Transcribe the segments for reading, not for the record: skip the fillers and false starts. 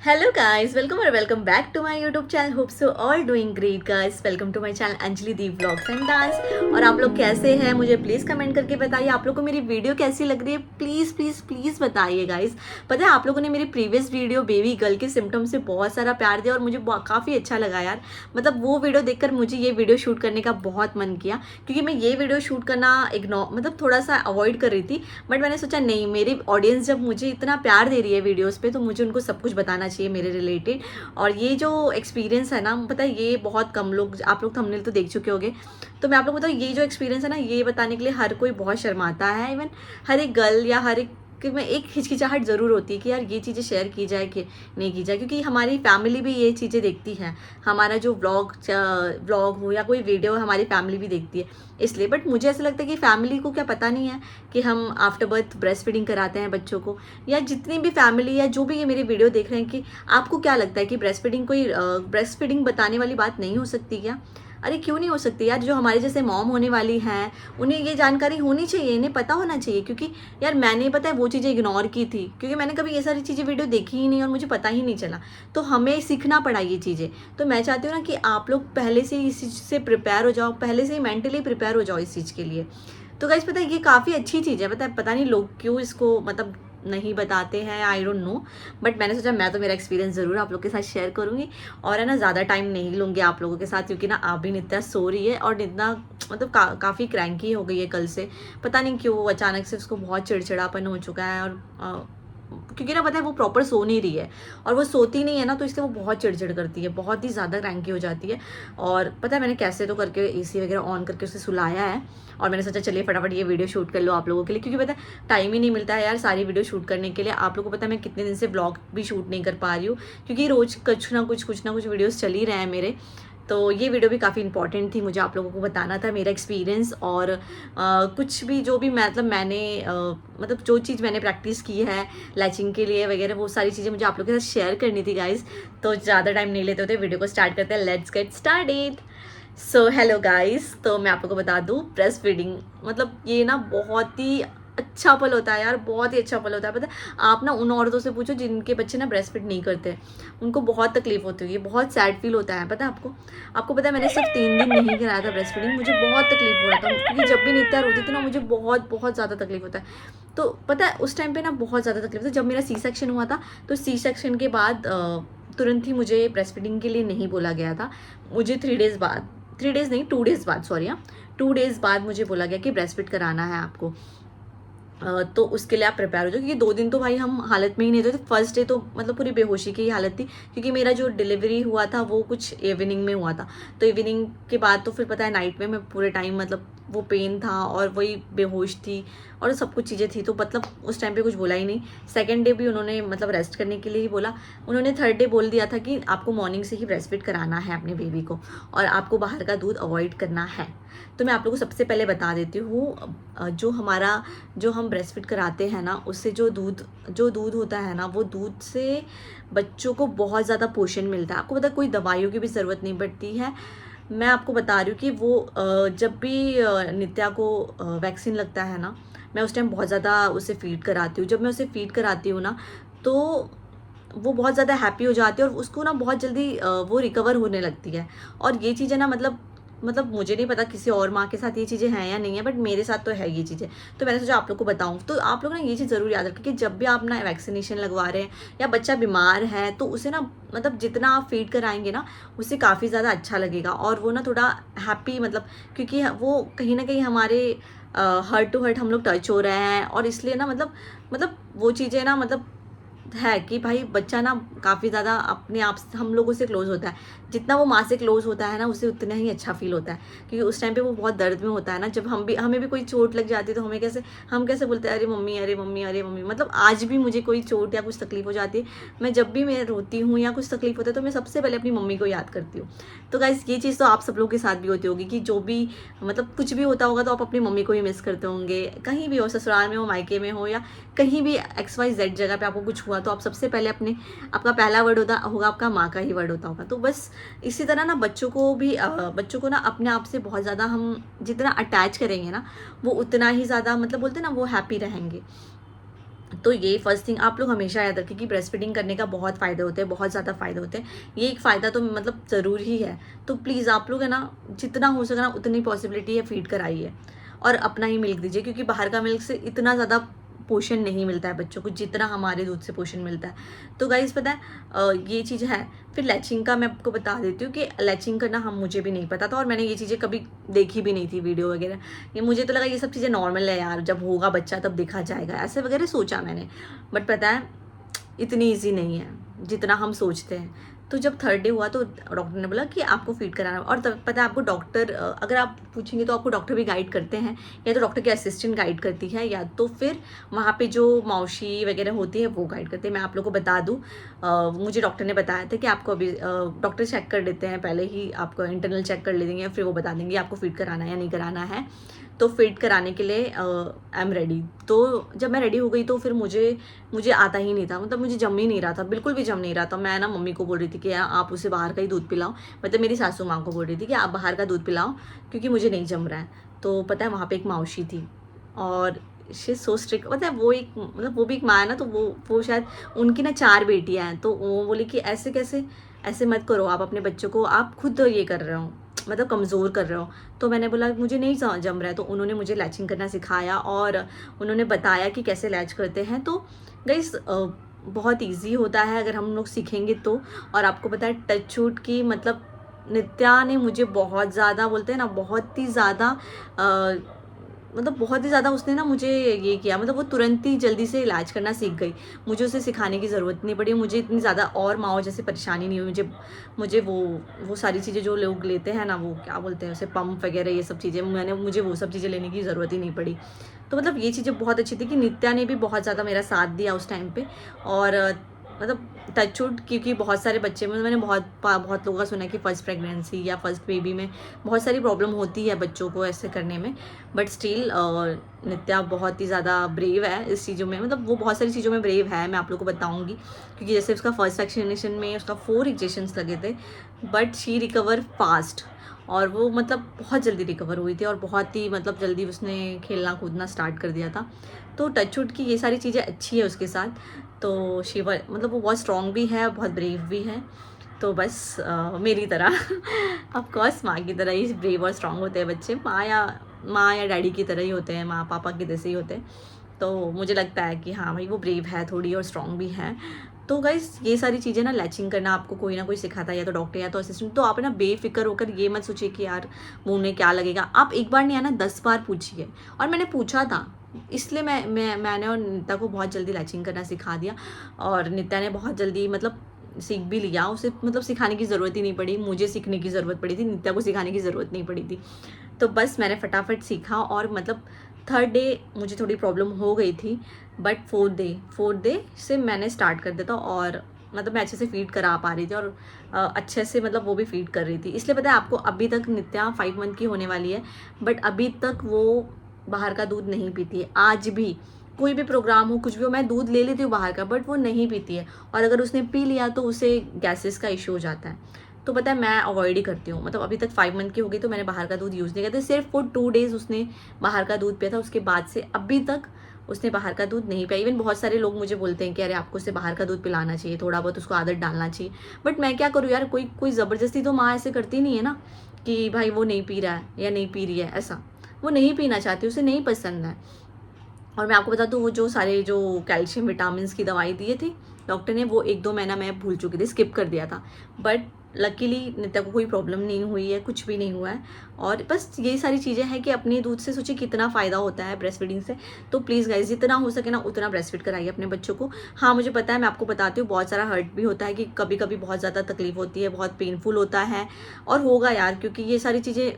Hello guys, welcome और welcome back to my YouTube channel. Hope so all doing great guys. Welcome to my channel Anjali di vlogs and dance. और आप लोग कैसे हैं मुझे please comment करके बताइए। आप लोगों को मेरी वीडियो कैसी लग रही है प्लीज़ प्लीज़ प्लीज़ बताइए गाइस। पता है आप लोगों ने मेरी प्रीवियस वीडियो बेबी गर्ल के सिम्टम्स से बहुत सारा प्यार दिया और मुझे काफ़ी अच्छा लगा यार। मतलब वो वीडियो देखकर मुझे ये वीडियो शूट करने का बहुत मन किया, क्योंकि मैं ये वीडियो शूट करना मतलब थोड़ा सा अवॉइड कर रही थी। बट मैंने सोचा नहीं, मेरी ऑडियंस जब मुझे इतना प्यार दे रही है वीडियोज़ पे तो मुझे उनको सब कुछ बताना चाहिए मेरे रिलेटेड। और ये जो एक्सपीरियंस है ना, पता है ये बहुत कम लोग, आप लोग थंबनेल तो देख चुके होंगे, तो मैं आप लोग बताऊँ ये जो एक्सपीरियंस है ना, ये बताने के लिए हर कोई बहुत शर्माता है। इवन हर एक गर्ल या हर एक कि में एक हिचकिचाहट ज़रूर होती है कि यार ये चीज़ें शेयर की जाए कि नहीं की जाए, क्योंकि हमारी फैमिली भी ये चीज़ें देखती है। हमारा जो व्लॉग हो या कोई वीडियो हमारी फैमिली भी देखती है, इसलिए। बट मुझे ऐसा लगता है कि फैमिली को क्या पता नहीं है कि हम आफ्टर बर्थ ब्रेस्ट फीडिंग कराते हैं बच्चों को, या जितनी भी फैमिली या जो भी ये मेरी वीडियो देख रहे हैं, कि आपको क्या लगता है कि ब्रेस्ट फीडिंग कोई ब्रेस्ट फीडिंग बताने वाली बात नहीं हो सकती क्या? अरे क्यों नहीं हो सकती यार। जो हमारे जैसे मॉम होने वाली हैं उन्हें ये जानकारी होनी चाहिए, इन्हें पता होना चाहिए। क्योंकि यार मैंने पता है वो चीज़ें इग्नोर की थी, क्योंकि मैंने कभी ये सारी चीज़ें वीडियो देखी ही नहीं और मुझे पता ही नहीं चला। तो हमें सीखना पड़ा ये चीज़ें। तो मैं चाहती हूँ ना कि आप लोग पहले से ही इस चीज़ से प्रिपेयर हो जाओ, पहले से ही मेंटली प्रिपेयर हो जाओ इस चीज़ के लिए। तो गाइस पता है ये काफ़ी अच्छी चीज़ है। पता नहीं लोग क्यों इसको मतलब नहीं बताते हैं, आई डोंट नो। बट मैंने सोचा मैं तो मेरा एक्सपीरियंस ज़रूर आप लोग के साथ शेयर करूँगी। और है ना, ज़्यादा टाइम नहीं लूँगी आप लोगों के साथ, क्योंकि ना आप भी नित्या सो रही है और नित्या मतलब काफ़ी क्रैंकी हो गई है कल से। पता नहीं क्यों अचानक से उसको बहुत चिड़चिड़ापन हो चुका है। और क्योंकि ना पता है वो प्रॉपर सो नहीं रही है, और वो सोती नहीं है ना, तो इसलिए वो बहुत चिड़चिड़ करती है, बहुत ही ज़्यादा क्रैंकी हो जाती है। और पता है मैंने कैसे तो करके एसी वगैरह ऑन करके उसे सुलाया है। और मैंने सोचा चलिए फटाफट ये वीडियो शूट कर लो आप लोगों के लिए, क्योंकि पता है टाइम ही नहीं मिलता है यार सारी वीडियो शूट करने के लिए। आप लोगों को पता है मैं कितने दिन से ब्लॉग भी शूट नहीं कर पा रही हूँ, क्योंकि रोज़ कुछ ना कुछ वीडियोज़ चल ही रहे हैं मेरे। तो ये वीडियो भी काफ़ी इंपॉर्टेंट थी, मुझे आप लोगों को बताना था मेरा एक्सपीरियंस। और कुछ भी जो भी मतलब मैंने मतलब जो चीज़ मैंने प्रैक्टिस की है लैचिंग के लिए वगैरह, वो सारी चीज़ें मुझे आप लोगों के साथ शेयर करनी थी गाइज। तो ज़्यादा टाइम नहीं लेते होते, वीडियो को स्टार्ट करते हैं। Let's get started. So hello guys, तो मैं आप लोगों को बता दूँ ब्रेस्ट फीडिंग मतलब ये ना बहुत ही अच्छा पल होता है यार, बहुत ही अच्छा पल होता है। पता है आप ना उन औरतों से पूछो जिनके बच्चे ना ब्रेस्ट फीड नहीं करते, उनको बहुत तकलीफ होती है, बहुत सैड फील होता है। पता है आपको पता है मैंने सिर्फ 3 दिन नहीं कराया था ब्रेस्ट फीडिंग, मुझे बहुत तकलीफ हो रहा था, क्योंकि जब भी नित्या रोती थी ना मुझे बहुत बहुत ज़्यादा तकलीफ होता है। तो पता है उस टाइम पे ना बहुत ज़्यादा तकलीफ था जब मेरा सी सेक्शन हुआ था। तो सी सेक्शन के बाद तुरंत ही मुझे ब्रेस्ट फीडिंग के लिए नहीं बोला गया था। मुझे 3 डेज़ बाद, 3 डेज़ नहीं 2 डेज़ बाद, सॉरी हाँ, 2 डेज़ बाद मुझे बोला गया कि ब्रेस्ट फीड कराना है आपको। तो उसके लिए आप प्रिपेयर हो जाओ, क्योंकि 2 दिन तो भाई हम हालत में ही नहीं थे। फर्स्ट डे तो मतलब पूरी बेहोशी की ही हालत थी, क्योंकि मेरा जो डिलीवरी हुआ था वो कुछ इवनिंग में हुआ था। तो इवनिंग के बाद तो फिर पता है नाइट में मैं पूरे टाइम मतलब वो पेन था और वही बेहोश थी और सब कुछ चीज़ें थी। तो मतलब उस टाइम पे कुछ बोला ही नहीं। सेकंड डे भी उन्होंने मतलब रेस्ट करने के लिए ही बोला। उन्होंने थर्ड डे बोल दिया था कि आपको मॉर्निंग से ही ब्रेस्ट फीड कराना है अपने बेबी को, और आपको बाहर का दूध अवॉइड करना है। तो मैं आप लोगों को सबसे पहले बता देती हूँ, जो हम ब्रेस्ट फीड कराते हैं ना, उससे जो दूध होता है ना, वो दूध से बच्चों को बहुत ज़्यादा पोषण मिलता है। आपको पता है कोई दवाइयों की भी ज़रूरत नहीं पड़ती है। मैं आपको बता रही हूँ कि वो जब भी नित्या को वैक्सीन लगता है ना, मैं उस टाइम बहुत ज़्यादा उसे फीड कराती हूँ। जब मैं उसे फीड कराती हूँ ना, तो वो बहुत ज़्यादा हैप्पी हो जाती है और उसको ना बहुत जल्दी वो रिकवर होने लगती है। और ये चीज़ें ना मतलब मुझे नहीं पता किसी और माँ के साथ ये चीज़ें हैं या नहीं है, बट मेरे साथ तो है ये चीज़ें। तो मैंने सोचा आप लोग को बताऊँ। तो आप लोग ना ये चीज़ ज़रूर याद रखें कि जब भी आप ना वैक्सीनेशन लगवा रहे हैं या बच्चा बीमार है, तो उसे ना मतलब जितना आप फीड कराएंगे ना, उससे काफ़ी ज़्यादा अच्छा लगेगा। और वो ना थोड़ा हैप्पी, मतलब क्योंकि वो कहीं ना कहीं हमारे हर्ट टू हर्ट हम लोग टच हो रहे हैं, और इसलिए ना मतलब वो चीज़ें ना मतलब है कि भाई बच्चा ना काफ़ी ज़्यादा अपने आप से हम लोगों से क्लोज होता है। जितना वो माँ से क्लोज होता है ना, उसे उतना ही अच्छा फील होता है, क्योंकि उस टाइम पे वो बहुत दर्द में होता है ना। जब हमें भी कोई चोट लग जाती है तो हम कैसे बोलते हैं, अरे मम्मी अरे मम्मी अरे मम्मी। मतलब आज भी मुझे कोई चोट या कुछ तकलीफ हो जाती है, मैं जब भी मैं रोती हूँ या कुछ तकलीफ होता है, तो मैं सबसे पहले अपनी मम्मी को याद करती हूँ। तो गाइस ये चीज़ तो आप सब लोगों के साथ भी होती होगी, कि जो भी मतलब कुछ भी होता होगा तो आप अपनी मम्मी को ही मिस करते होंगे। कहीं भी हो, ससुराल में हो, मायके में हो, या कहीं भी XYZ जगह पे आपको कुछ हुआ, तो आप सबसे पहले आपका पहला वर्ड होगा आपका माँ का ही वर्ड होता होगा। तो बस इसी तरह ना बच्चों को ना अपने आप से बहुत ज़्यादा हम जितना अटैच करेंगे ना, वो उतना ही ज़्यादा मतलब बोलते हैं ना, वो हैप्पी रहेंगे। तो ये फर्स्ट थिंग आप लोग हमेशा याद रखें कि ब्रेस्ट फीडिंग करने का बहुत फ़ायदे होते हैं, बहुत ज़्यादा फ़ायदे होते हैं। ये एक फ़ायदा तो मतलब ज़रूर ही है। तो प्लीज़ आप लोग है ना, जितना हो सके ना उतनी पॉसिबिलिटी है फीड कराइए और अपना ही मिल्क दीजिए, क्योंकि बाहर का मिल्क से इतना ज़्यादा पोषण नहीं मिलता है बच्चों को जितना हमारे दूध से पोषण मिलता है। तो गाइज़ पता है ये चीज़ है। फिर लैचिंग का मैं आपको बता देती हूँ कि लैचिंग करना मुझे भी नहीं पता था, और मैंने ये चीज़ें कभी देखी भी नहीं थी वीडियो वगैरह। ये मुझे तो लगा ये सब चीज़ें नॉर्मल है यार, जब होगा बच्चा तब देखा जाएगा, ऐसे वगैरह सोचा मैंने। बट पता है इतनी ईजी नहीं है जितना हम सोचते हैं। तो जब थर्ड डे हुआ तो डॉक्टर ने बोला कि आपको फीड कराना है। और तब पता है आपको डॉक्टर, अगर आप पूछेंगे तो आपको डॉक्टर भी गाइड करते हैं, या तो डॉक्टर की असिस्टेंट गाइड करती है, या तो फिर वहाँ पे जो मौसी वगैरह होती है वो गाइड करती है। मैं आप लोगों को बता दूँ, मुझे डॉक्टर ने बताया था कि आपको अभी डॉक्टर चेक कर देते हैं, पहले ही आपको इंटरनल चेक कर ले देंगे, फिर वो बता देंगे आपको फीड कराना है या नहीं कराना है। तो फीड कराने के लिए आई एम रेडी। तो जब मैं रेडी हो गई तो फिर मुझे आता ही नहीं था, मतलब मुझे जम ही नहीं रहा था, बिल्कुल भी जम नहीं रहा था। मैं ना मम्मी को बोल रही थी कि यार आप उसे बाहर का ही दूध पिलाओ, मतलब मेरी सासू माँ को बोल रही थी कि आप बाहर का दूध पिलाओ क्योंकि मुझे नहीं जम रहा है। तो पता है वहाँ पे एक मौसी थी, और शी सो स्ट्रिक्ट, मतलब वो एक, मतलब वो भी एक माँ है ना, तो वो शायद उनकी ना 4 बेटियाँ हैं, तो वो बोली कि ऐसे कैसे, ऐसे मत करो, आप अपने बच्चों को आप खुद ये कर रहे हो, मतलब कमज़ोर कर रहे हो। तो मैंने बोला मुझे नहीं जम रहा है, तो उन्होंने मुझे लैचिंग करना सिखाया और उन्होंने बताया कि कैसे लैच करते हैं। तो गाइस बहुत इजी होता है अगर हम लोग सीखेंगे तो। और आपको पता है टच वुड की, मतलब नित्या ने मुझे बहुत ज़्यादा, बोलते हैं ना, बहुत ही ज़्यादा मतलब बहुत ही ज़्यादा उसने ना मुझे ये किया, मतलब वो तुरंत ही जल्दी से इलाज करना सीख गई। मुझे उसे सिखाने की ज़रूरत नहीं पड़ी, मुझे इतनी ज़्यादा और माओ जैसे परेशानी नहीं हुई। मुझे वो सारी चीज़ें जो लोग लेते हैं ना, वो क्या बोलते हैं उसे, पंप वगैरह, ये सब चीज़ें, मुझे वो सब चीज़ें लेने की ज़रूरत ही नहीं पड़ी। तो मतलब ये चीज़ें बहुत अच्छी थी कि नित्या ने भी बहुत ज़्यादा मेरा साथ दिया उस टाइम पे। और मतलब टचवुड, क्योंकि बहुत सारे बच्चे में मैंने बहुत लोगों का सुना है कि फ़र्स्ट प्रेगनेंसी या फर्स्ट बेबी में बहुत सारी प्रॉब्लम होती है बच्चों को ऐसे करने में। बट स्टिल नित्या बहुत ही ज़्यादा ब्रेव है इस चीज़ों में, मतलब वो बहुत सारी चीज़ों में ब्रेव है, मैं आप लोगों को बताऊंगी। क्योंकि जैसे उसका फर्स्ट वैक्सीनेशन में उसका 4 इंजेक्शंस लगे थे, बट शी रिकवर फास्ट, और वो मतलब बहुत जल्दी रिकवर हुई थी, और बहुत ही मतलब जल्दी उसने खेलना कूदना स्टार्ट कर दिया था। तो टचवुड की ये सारी चीज़ें अच्छी है उसके साथ। तो शिवा मतलब वो बहुत स्ट्रॉन्ग भी है, बहुत ब्रेव भी है। तो बस मेरी तरह ऑफ कोर्स माँ की तरह ही ब्रेव और स्ट्रॉन्ग होते हैं बच्चे, माँ या डैडी की तरह ही होते हैं, माँ पापा के जैसे ही होते हैं। तो मुझे लगता है कि हाँ भाई वो ब्रेव है थोड़ी, और स्ट्रॉन्ग भी है। तो गाइस ये सारी चीज़ें ना, लैचिंग करना आपको कोई ना कोई सिखाता है, या तो डॉक्टर या तो असिस्टेंट। तो आप ना बेफिक्र होकर ये मत सोचिए कि यार वो उन्हें क्या लगेगा। आप एक बार नहीं आना 10 बार पूछिए। और मैंने पूछा था, इसलिए मैंने और नित्या को बहुत जल्दी लैचिंग करना सिखा दिया, और नित्या ने बहुत जल्दी मतलब सीख भी लिया। उसे मतलब सिखाने की ज़रूरत ही नहीं पड़ी, मुझे सीखने की ज़रूरत पड़ी थी, नित्या को सिखाने की ज़रूरत नहीं पड़ी थी। तो बस मैंने फटाफट सीखा, और मतलब थर्ड डे मुझे थोड़ी प्रॉब्लम हो गई थी, बट फोर्थ डे से मैंने स्टार्ट कर दिया था, और मतलब मैं अच्छे से फीड करा पा रही थी, और अच्छे से मतलब वो भी फीड कर रही थी। इसलिए पता है आपको, अभी तक नित्या 5 मंथ की होने वाली है, बट अभी तक वो बाहर का दूध नहीं पीती है। आज भी कोई भी प्रोग्राम हो, कुछ भी हो, मैं दूध ले लेती हूँ बाहर का, बट वो नहीं पीती है। और अगर उसने पी लिया तो उसे गैसेस का इशू हो जाता है। तो पता है मैं अवॉइड ही करती हूँ, मतलब अभी तक 5 मंथ की हो गई तो मैंने बाहर का दूध यूज़ नहीं किया था। सिर्फ वो 2 डेज़ उसने बाहर का दूध पिया था, उसके बाद से अभी तक उसने बाहर का दूध नहीं पिया। इवन बहुत सारे लोग मुझे बोलते हैं कि अरे आपको उसे बाहर का दूध पिलाना चाहिए, थोड़ा बहुत उसको आदत डालना चाहिए। बट मैं क्या करूँ यार, कोई ज़बरदस्ती तो माँ ऐसे करती नहीं है ना कि भाई वो नहीं पी रहा है या नहीं पी रही है, ऐसा वो नहीं पीना चाहती, उसे नहीं पसंद है। और मैं आपको बता दूँ, वो जो सारे जो कैल्शियम विटामिन की दवाई दिए थे डॉक्टर ने, वो 1-2 महीना मैं भूल चुकी थी, स्किप कर दिया था। बट लकीली नित्या को कोई प्रॉब्लम नहीं हुई है, कुछ भी नहीं हुआ है। और बस यही सारी चीज़ें हैं कि अपने दूध से सोचिए कितना फ़ायदा होता है ब्रेस्ट फीडिंग से। तो प्लीज़ गाइज जितना हो सके ना उतना ब्रेस्ट फीड कराइए अपने बच्चों को। हाँ मुझे पता है, मैं आपको बताती हूँ, बहुत सारा हर्ट भी होता है, कि कभी कभी बहुत ज़्यादा तकलीफ होती है, बहुत पेनफुल होता है, और होगा यार, क्योंकि ये सारी चीज़ें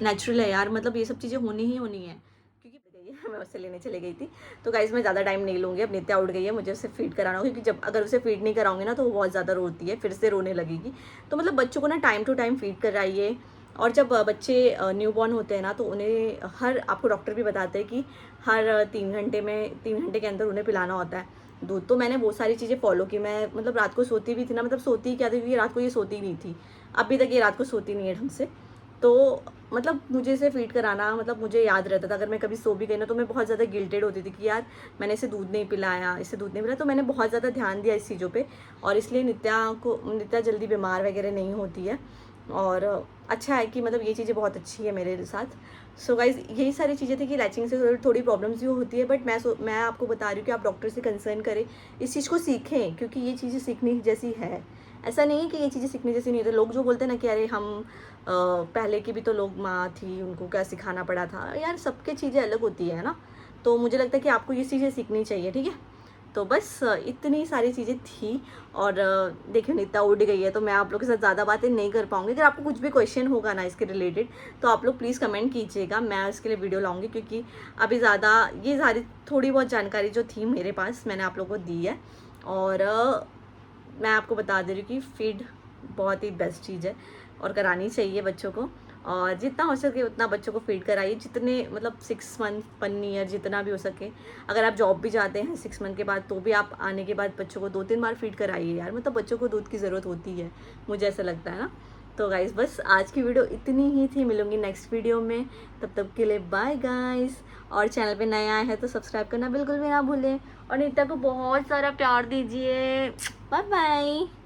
नेचुरल है यार, मतलब ये सब चीज़ें होनी ही होनी है। क्योंकि मैं उसे लेने चली गई थी। तो गाइज़ मैं ज़्यादा टाइम नहीं लूँगी, अब नित्या उठ गई है, मुझे उसे फीड कराना होगा, क्योंकि जब अगर उसे फीड नहीं कराऊंगी ना तो वो बहुत ज़्यादा रोती है, फिर से रोने लगेगी। तो मतलब बच्चों को ना टाइम टू टाइम फीड कराइए। और जब बच्चे न्यू बॉर्न होते हैं ना, तो उन्हें आपको डॉक्टर भी बताते हैं कि हर 3 घंटे के अंदर उन्हें पिलाना होता है दूध। तो मैंने बहुत सारी चीज़ें फॉलो की। मैं मतलब रात को सोती भी थी ना, मतलब सोती क्या थी, क्योंकि रात को ये सोती नहीं थी, अभी तक ये रात को सोती नहीं है ढंग से। तो मतलब मुझे इसे फीड कराना, मतलब मुझे याद रहता था, अगर मैं कभी सो भी गई ना तो मैं बहुत ज़्यादा गिल्टेड होती थी कि यार मैंने इसे दूध नहीं पिलाया, इसे दूध नहीं पिलाया। तो मैंने बहुत ज़्यादा ध्यान दिया इस चीज़ों पे, और इसलिए नित्या जल्दी बीमार वगैरह नहीं होती है। और अच्छा है कि मतलब ये चीज़ें बहुत अच्छी है मेरे साथ। सो गाइज यही सारी चीज़ें थी कि लैचिंग से थोड़ी प्रॉब्लम्स भी होती है, बट मैं आपको बता रही हूँ कि आप डॉक्टर से कंसर्न करें, इस चीज़ को सीखें, क्योंकि ये चीज़ें सीखने जैसी है। ऐसा नहीं है कि ये चीज़ें सीखने जैसी नहीं होती। लोग जो बोलते हैं ना कि अरे हम पहले की भी तो लोग माँ थी, उनको क्या सिखाना पड़ा था, यार सबके चीज़ें अलग होती है ना। तो मुझे लगता है कि आपको ये चीज़ें सीखनी चाहिए, ठीक है। तो बस इतनी सारी चीज़ें थी। और देखिए नित्या उड़ गई है, तो मैं आप लोग के साथ ज़्यादा बातें नहीं कर पाऊँगी। अगर आपको कुछ भी क्वेश्चन होगा ना इसके रिलेटेड, तो आप लोग प्लीज़ कमेंट कीजिएगा, मैं इसके लिए वीडियो लाऊंगी, क्योंकि अभी ज़्यादा ये सारी थोड़ी बहुत जानकारी जो थी मेरे पास मैंने आप लोगों को दी है। और मैं आपको बता दे रही हूँ कि फीड बहुत ही बेस्ट चीज़ है और करानी चाहिए बच्चों को। और जितना हो सके उतना बच्चों को फीड कराइए, जितने मतलब 6 मंथ 1 ईयर जितना भी हो सके। अगर आप जॉब भी जाते हैं 6 मंथ के बाद, तो भी आप आने के बाद बच्चों को 2-3 बार फीड कराइए यार, मतलब बच्चों को दूध की ज़रूरत होती है, मुझे ऐसा लगता है ना। तो गाइज़ बस आज की वीडियो इतनी ही थी, मिलूंगी नेक्स्ट वीडियो में, तब तक के लिए बाय गाइज़। और चैनल पे नया आए हैं तो सब्सक्राइब करना बिल्कुल भी ना भूलें, और नित्या को बहुत सारा प्यार दीजिए। Bye bye.